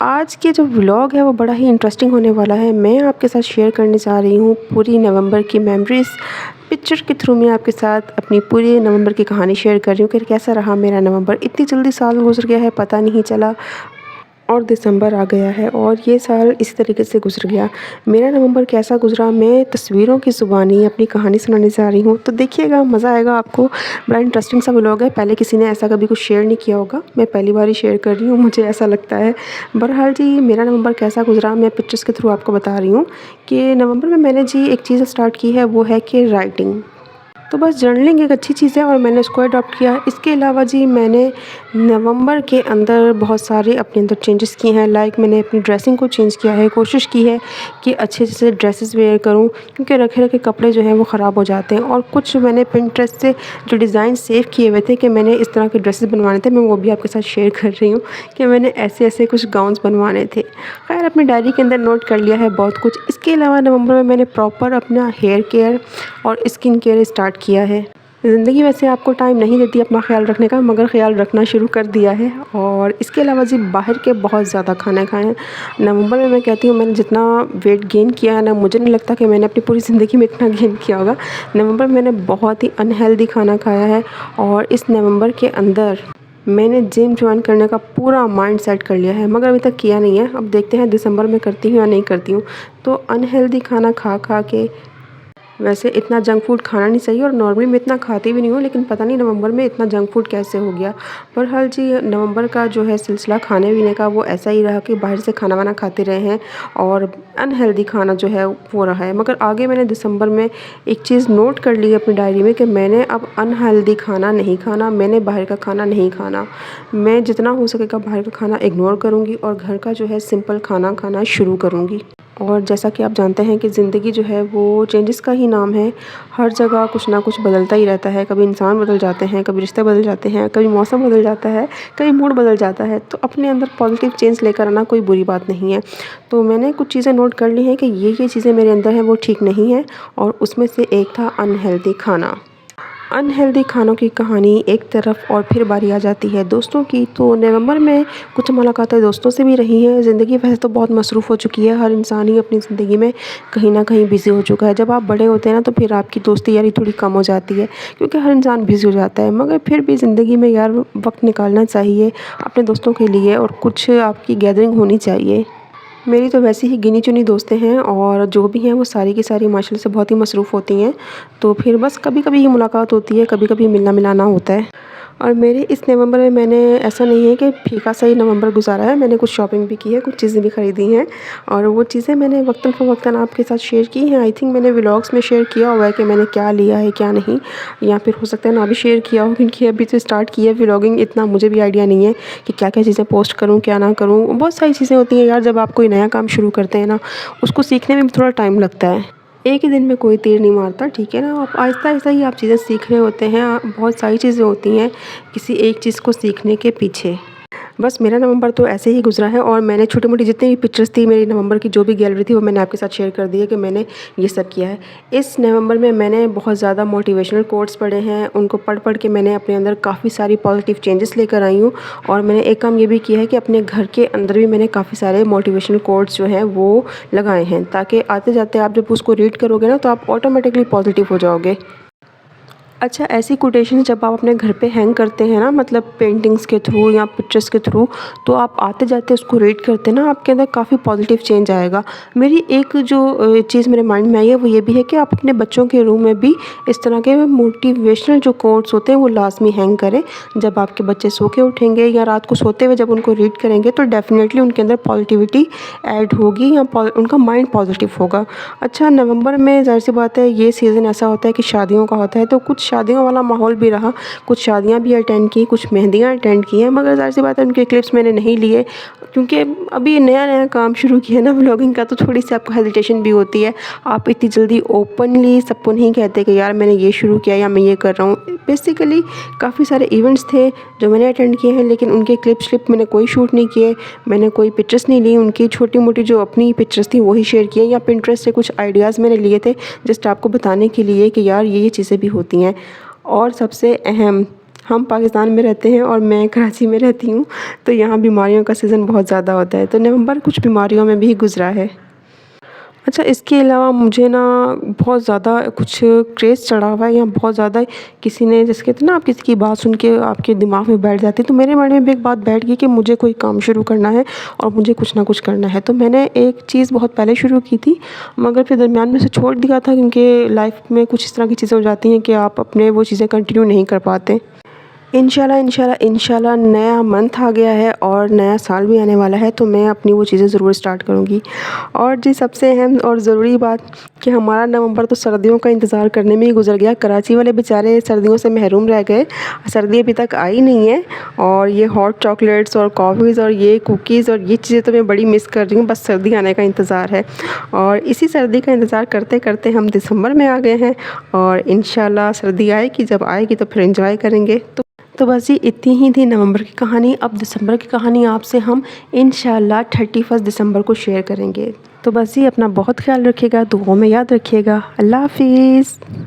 आज के जो व्लॉग है वो बड़ा ही इंटरेस्टिंग होने वाला है। मैं आपके साथ शेयर करने जा रही हूँ पूरी नवंबर की मेमोरीज़। पिक्चर के थ्रू मैं आपके साथ अपनी पूरी नवंबर की कहानी शेयर कर रही हूँ कि कैसा रहा मेरा नवंबर। इतनी जल्दी साल गुजर गया है, पता नहीं चला और दिसंबर आ गया है और ये साल इस तरीके से गुजर गया। मेरा नवंबर कैसा गुजरा मैं तस्वीरों की ज़ुबानी अपनी कहानी सुनाने जा रही हूँ, तो देखिएगा, मज़ा आएगा आपको। बड़ा इंटरेस्टिंग सा व्लॉग है, पहले किसी ने ऐसा कभी कुछ शेयर नहीं किया होगा, मैं पहली बार ही शेयर कर रही हूँ, मुझे ऐसा लगता है। बहरहाल जी, मेरा नवंबर कैसा गुजरा मैं पिक्चर्स के थ्रू आपको बता रही हूँ कि नवंबर में मैंने जी एक चीज़ स्टार्ट की है, वो है कि राइटिंग। तो बस जर्नलिंग एक अच्छी चीज़ है और मैंने उसको अडॉप्ट किया। इसके अलावा जी मैंने नवंबर के अंदर बहुत सारे अपने अंदर चेंजेस किए हैं। लाइक मैंने अपनी ड्रेसिंग को चेंज किया है, कोशिश की है कि अच्छे से ड्रेसेस वेयर करूं, क्योंकि रखे रखे कपड़े जो हैं वो ख़राब हो जाते हैं। और कुछ मैंने पिंटरेस्ट से जो डिज़ाइन सेव किए हुए थे कि मैंने इस तरह के ड्रेसेस बनवाने थे, मैं वो भी आपके साथ शेयर कर रही हूँ कि मैंने ऐसे ऐसे कुछ गाउन्स बनवाने थे। खैर, अपनी डायरी के अंदर नोट कर लिया है बहुत कुछ। इसके अलावा नवंबर में मैंने प्रॉपर अपना हेयर केयर और स्किन केयर स्टार्ट किया है। ज़िंदगी वैसे आपको टाइम नहीं देती अपना ख़्याल रखने का, मगर ख़्याल रखना शुरू कर दिया है। और इसके अलावा जी बाहर के बहुत ज़्यादा खाने खाए हैं। नवंबर में मैं कहती हूँ मैंने जितना वेट गेन किया है ना, मुझे नहीं लगता कि मैंने अपनी पूरी ज़िंदगी में इतना गेन किया होगा। नवंबर में मैंने बहुत ही अनहेल्दी खाना खाया है और इस नवंबर के अंदर मैंने जिम जॉइन करने का पूरा माइंड सेट कर लिया है, मगर अभी तक किया नहीं है। अब देखते हैं दिसंबर में करती हूँ या नहीं करती हूँ। तो अनहेल्दी खाना खा खा के, वैसे इतना जंक फूड खाना नहीं चाहिए और नॉर्मली मैं इतना खाती भी नहीं हूँ, लेकिन पता नहीं नवंबर में इतना जंक फूड कैसे हो गया। बहरहाल जी, नवंबर का जो है सिलसिला खाने पीने का वो ऐसा ही रहा कि बाहर से खाना वाना खाते रहे हैं और अनहेल्दी खाना जो है वो रहा है। मगर आगे मैंने दिसंबर में एक चीज़ नोट कर ली है अपनी डायरी में कि मैंने अब अनहेल्दी खाना नहीं खाना, मैंने बाहर का खाना नहीं खाना। मैं जितना हो सकेगा बाहर का खाना इग्नोर करूँगी और घर का जो है सिंपल खाना खाना शुरू करूँगी। और जैसा कि आप जानते हैं कि ज़िंदगी जो है वो चेंजेस का ही नाम है। हर जगह कुछ ना कुछ बदलता ही रहता है। कभी इंसान बदल जाते हैं, कभी रिश्ते बदल जाते हैं, कभी मौसम बदल जाता है, कभी मूड बदल जाता है। तो अपने अंदर पॉजिटिव चेंज लेकर आना कोई बुरी बात नहीं है। तो मैंने कुछ चीज़ें नोट कर ली हैं कि ये चीज़ें मेरे अंदर हैं वो ठीक नहीं है, और उसमें से एक था अनहेल्दी खाना। अनहेल्दी खानों की कहानी एक तरफ और फिर बारी आ जाती है दोस्तों की। तो नवंबर में कुछ मुलाकातें दोस्तों से भी रही हैं। ज़िंदगी वैसे तो बहुत मसरूफ़ हो चुकी है, हर इंसान ही अपनी ज़िंदगी में कहीं ना कहीं बिज़ी हो चुका है। जब आप बड़े होते हैं ना, तो फिर आपकी दोस्ती यारी थोड़ी कम हो जाती है, क्योंकि हर इंसान बिज़ी हो जाता है। मगर फिर भी ज़िंदगी में यार वक्त निकालना चाहिए अपने दोस्तों के लिए, और कुछ आपकी गैदरिंग होनी चाहिए। मेरी तो वैसे ही गिनी चुनी दोस्तें हैं और जो भी हैं वो सारी की सारी माशाल्लाह से बहुत ही मसरूफ़ होती हैं। तो फिर बस कभी कभी ही मुलाकात होती है, कभी कभी मिलना मिलाना होता है। और मेरे इस नवंबर में मैंने, ऐसा नहीं है कि फीका सा ही नवंबर गुजारा है, मैंने कुछ शॉपिंग भी की है, कुछ चीज़ें भी ख़रीदी हैं और वो चीज़ें मैंने वक्तन फ़वक्तन आपके साथ शेयर की हैं। आई थिंक मैंने व्लॉग्स में शेयर किया हुआ है कि मैंने क्या लिया है क्या नहीं, या फिर हो सकता है ना भी शेयर किया हो, क्योंकि अभी तो स्टार्ट की है व्लॉगिंग, इतना मुझे भी आइडिया नहीं है कि क्या क्या चीज़ें पोस्ट करूँ क्या ना करूँ। बहुत सारी चीज़ें होती हैं यार, जब आप कोई नया काम शुरू करते हैं ना, उसको सीखने में भी थोड़ा टाइम लगता है। एक ही दिन में कोई तीर नहीं मारता, ठीक है ना। आप आहिस्ता-आहिस्ता ही आप चीज़ें सीख रहे होते हैं। बहुत सारी चीज़ें होती हैं किसी एक चीज़ को सीखने के पीछे। बस मेरा नवंबर तो ऐसे ही गुजरा है और मैंने छोटी-मोटी जितनी भी पिक्चर्स थी मेरी नवंबर की, जो भी गैलरी थी, वो मैंने आपके साथ शेयर कर दी है कि मैंने ये सब किया है। इस नवंबर में मैंने बहुत ज़्यादा मोटिवेशनल कोट्स पढ़े हैं, उनको पढ़ के मैंने अपने अंदर काफ़ी सारी पॉजिटिव चेंजेस लेकर आई हूँ। और मैंने एक काम ये भी किया है कि अपने घर के अंदर भी मैंने काफ़ी सारे मोटिवेशनल कोट्स जो हैं वो लगाए हैं, ताकि आते-जाते आप जब उसको रीड करोगे ना, तो आप ऑटोमेटिकली पॉजिटिव हो जाओगे। अच्छा, ऐसी कोटेशन जब आप अपने घर पे हैंग करते हैं ना, मतलब पेंटिंग्स के थ्रू या पिक्चर्स के थ्रू, तो आप आते जाते उसको रीड करते हैं ना, आपके अंदर काफ़ी पॉजिटिव चेंज आएगा। मेरी एक जो चीज़ मेरे माइंड में आई है वो ये भी है कि आप अपने बच्चों के रूम में भी इस तरह के मोटिवेशनल जो कोट्स होते हैं वो लाजमी हैंग करें। जब आपके बच्चे सो के उठेंगे या रात को सोते हुए जब उनको रीड करेंगे, तो डेफिनेटली उनके अंदर पॉजिटिविटी ऐड होगी, या उनका माइंड पॉजिटिव होगा। अच्छा, नवंबर में ज़ाहिर सी बात है ये सीज़न ऐसा होता है कि शादियों का होता है, तो कुछ शादियों वाला माहौल भी रहा, कुछ शादियां भी अटेंड की, कुछ मेहंदियां अटेंड की हैं, मगर ज़ाहिर सी बात है उनके क्लिप्स मैंने नहीं लिए, क्योंकि अभी नया नया काम शुरू किया ना व्लॉगिंग का, तो थोड़ी सी आपको हेजिटेशन भी होती है। आप इतनी जल्दी ओपनली सबको नहीं कहते कि यार मैंने ये शुरू किया या मैं ये कर रहा हूँ। बेसिकली काफ़ी सारे इवेंट्स थे जो मैंने अटेंड किए हैं, लेकिन उनके क्लिप मैंने कोई शूट नहीं किए, मैंने कोई पिक्चर्स नहीं ली। उनकी छोटी मोटी जो अपनी पिक्चर्स थी वही शेयर किए, या पिंटरेस्ट से कुछ आइडियाज़ मैंने लिए थे जस्ट आपको बताने के लिए कि यार ये चीज़ें भी होती हैं। और सबसे अहम, हम पाकिस्तान में रहते हैं और मैं कराची में रहती हूँ, तो यहाँ बीमारियों का सीज़न बहुत ज़्यादा होता है। तो नवंबर कुछ बीमारियों में भी गुज़रा है। अच्छा, इसके अलावा मुझे ना बहुत ज़्यादा कुछ क्रेज़ चढ़ा हुआ है, या बहुत ज़्यादा किसी ने, जैसे कहते हैं ना, आप किसी की बात सुन के आपके दिमाग में बैठ जाती है, तो मेरे मन में भी एक बात बैठ गई कि मुझे कोई काम शुरू करना है और मुझे कुछ ना कुछ करना है। तो मैंने एक चीज़ बहुत पहले शुरू की थी, मगर फिर दरमियान में से छोड़ दिया था, क्योंकि लाइफ़ में कुछ इस तरह की चीज़ें हो जाती हैं कि आप अपने वो चीज़ें कंटिन्यू नहीं कर पाते। इंशाल्लाह इंशाल्लाह इंशाल्लाह नया मंथ आ गया है और नया साल भी आने वाला है, तो मैं अपनी वो चीज़ें ज़रूर स्टार्ट करूँगी। और जी, सबसे अहम और ज़रूरी बात कि हमारा नवंबर तो सर्दियों का इंतज़ार करने में ही गुजर गया। कराची वाले बेचारे सर्दियों से महरूम रह गए, सर्दी अभी तक आई नहीं है। और ये हॉट चॉकलेट्स और कॉफ़ीज़ और ये कुकीज़ और ये चीज़ें तो मैं बड़ी मिस कर रही हूँ। बस सर्दी आने का इंतज़ार है, और इसी सर्दी का इंतज़ार करते करते हम दिसंबर में आ गए हैं। और इंशाल्लाह सर्दी आएगी, जब आएगी तो फिर एंजॉय करेंगे। तो बस ये इतनी ही थी नवंबर की कहानी। अब दिसंबर की कहानी आपसे हम इंशाल्लाह 31 दिसंबर को शेयर करेंगे। तो बस ये अपना बहुत ख्याल रखिएगा, दुआओं में याद रखिएगा। अल्लाह हाफ़िज़।